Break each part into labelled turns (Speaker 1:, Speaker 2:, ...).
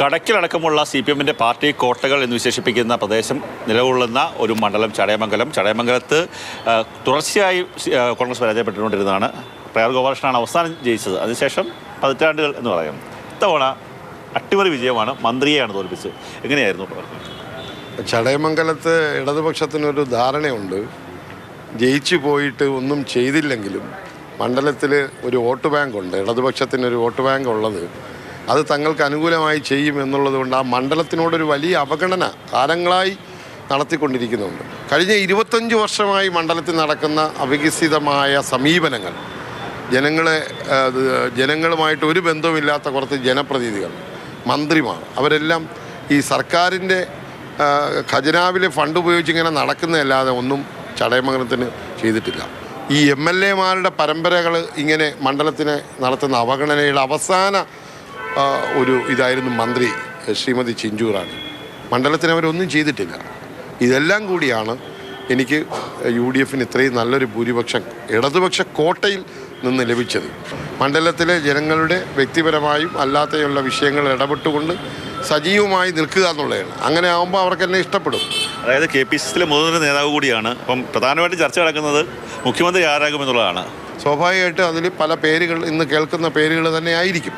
Speaker 1: കടക്കിലടക്കമുള്ള CPM-ന്റെ party കോട്ടകൾ എന്ന് വിശേഷിപ്പിക്കുന്ന പ്രദേശം നിലകൊള്ളുന്ന ഒരു മണ്ഡലം ചടയമംഗലം. ചടയമംഗലത്ത് തുടർച്ചയായി കോൺഗ്രസ് പരാജയപ്പെട്ടുകൊണ്ടിരുന്നതാണ്. പ്രയാർ ഗോപാലകൃഷ്ണനാണ് അവസാനം ജയിച്ചത്. അതിനുശേഷം പതിറ്റാണ്ടുകൾ എന്ന് പറയാം. ഇത്തവണ അട്ടിമറി വിജയമാണ്, മന്ത്രിയെയാണ് തോൽപ്പിച്ചത്. എങ്ങനെയായിരുന്നു
Speaker 2: ചടയമംഗലത്ത് ഇടതുപക്ഷത്തിനൊരു ധാരണയുണ്ട്, ജയിച്ചു പോയിട്ട് ഒന്നും ചെയ്തില്ലെങ്കിലും മണ്ഡലത്തിൽ ഒരു വോട്ട് ബാങ്കുണ്ട്, ഇടതുപക്ഷത്തിനൊരു വോട്ട് ബാങ്ക് ഉള്ളത്, അത് തങ്ങൾക്ക് അനുകൂലമായി ചെയ്യും എന്നുള്ളത് കൊണ്ട് ആ മണ്ഡലത്തിനോടൊരു വലിയ അവഗണന കാലങ്ങളായി നടത്തിക്കൊണ്ടിരിക്കുന്നുണ്ട്. കഴിഞ്ഞ 25 വർഷമായി മണ്ഡലത്തിൽ നടക്കുന്ന അവികസിതമായ സമീപനങ്ങൾ, ജനങ്ങളുമായിട്ട് ഒരു ബന്ധവുമില്ലാത്ത കുറച്ച് ജനപ്രതിനിധികൾ, മന്ത്രിമാർ, അവരെല്ലാം ഈ സർക്കാരിൻ്റെ ഖജനാവിലെ ഫണ്ട് ഉപയോഗിച്ച് ഇങ്ങനെ നടക്കുന്നതല്ലാതെ ഒന്നും ചടയമംഗലത്തിന് ചെയ്തിട്ടില്ല. ഈ MLA-മാരുടെ പരമ്പരകൾ ഇങ്ങനെ മണ്ഡലത്തിനെ നടത്തുന്ന അവഗണനയുടെ അവസാന ഒരു ഇതായിരുന്നു മന്ത്രി ശ്രീമതി ചിഞ്ചു-റാണി. മണ്ഡലത്തിന് അവരൊന്നും ചെയ്തിട്ടില്ല. ഇതെല്ലാം കൂടിയാണ് എനിക്ക് UDF-ന് ഇത്രയും നല്ലൊരു ഭൂരിപക്ഷം ഇടതുപക്ഷ കോട്ടയിൽ നിന്ന് ലഭിച്ചത്. മണ്ഡലത്തിലെ ജനങ്ങളുടെ വ്യക്തിപരമായും അല്ലാതെയുള്ള വിഷയങ്ങൾ ഇടപെട്ടുകൊണ്ട് സജീവമായി നിൽക്കുക എന്നുള്ളതാണ്. അങ്ങനെ ആകുമ്പോൾ അവർക്ക് എന്നെ ഇഷ്ടപ്പെടും.
Speaker 1: അതായത് KPCC-യിലെ മുതിർന്ന നേതാവ് കൂടിയാണ്. അപ്പം പ്രധാനമായിട്ടും ചർച്ച നടക്കുന്നത് മുഖ്യമന്ത്രി ആരാകുമെന്നുള്ളതാണ്.
Speaker 2: സ്വാഭാവികമായിട്ട് അതിൽ പല പേരുകൾ, ഇന്ന് കേൾക്കുന്ന പേരുകൾ തന്നെ ആയിരിക്കും.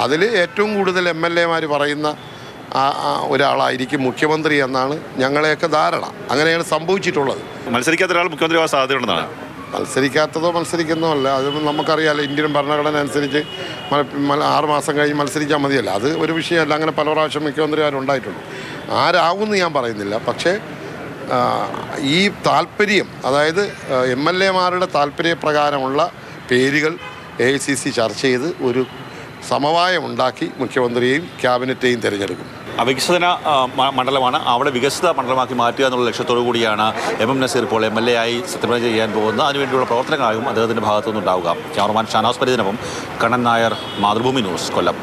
Speaker 2: അതിൽ ഏറ്റവും കൂടുതൽ MLA-മാർ പറയുന്ന ഒരാളായിരിക്കും മുഖ്യമന്ത്രി എന്നാണ് ഞങ്ങളെയൊക്കെ ധാരണ. അങ്ങനെയാണ് സംഭവിച്ചിട്ടുള്ളത്.
Speaker 1: മത്സരിക്കാത്ത ഒരാൾ മുഖ്യമന്ത്രി ആവാൻ സാധ്യതയുണ്ടെന്നാണ്.
Speaker 2: മത്സരിക്കാത്തതോ മത്സരിക്കുന്നതോ അല്ല, അത് നമുക്കറിയാമല്ലോ. ഇന്ത്യൻ ഭരണഘടന അനുസരിച്ച് 6 മാസം കഴിഞ്ഞ് മത്സരിച്ചാൽ മതിയല്ല. അത് ഒരു വിഷയമല്ല. അങ്ങനെ പല പ്രാവശ്യം മുഖ്യമന്ത്രിമാരുണ്ടായിട്ടുണ്ട്. ആരാകുമെന്ന് ഞാൻ പറയുന്നില്ല. പക്ഷേ ഈ താല്പര്യം, അതായത് MLA-മാരുടെ താല്പര്യപ്രകാരമുള്ള പേരുകൾ AICC ചർച്ച ചെയ്ത് ഒരു സമവായം ഉണ്ടാക്കി മുഖ്യമന്ത്രിയെയും ക്യാബിനറ്റെയും തിരഞ്ഞെടുക്കും.
Speaker 1: അവികസിത മണ്ഡലമാണ്, അവിടെ വികസിത മണ്ഡലമാക്കി മാറ്റുക എന്നുള്ള ലക്ഷ്യത്തോടു കൂടിയാണ് MM നസീർ ഇപ്പോൾ MLA ആയി സത്യപ്രതിജ്ഞ ചെയ്യാൻ പോകുന്നത്. അതിനുവേണ്ടിയുള്ള പ്രവർത്തനങ്ങളാകും അദ്ദേഹത്തിൻ്റെ ഭാഗത്തുനിന്നുണ്ടാവുക. ക്യാമറമാൻ ഷാനവാസ് പരിദിനൊപ്പം കണ്ണൻ നായർ, മാതൃഭൂമി ന്യൂസ്, കൊല്ലം.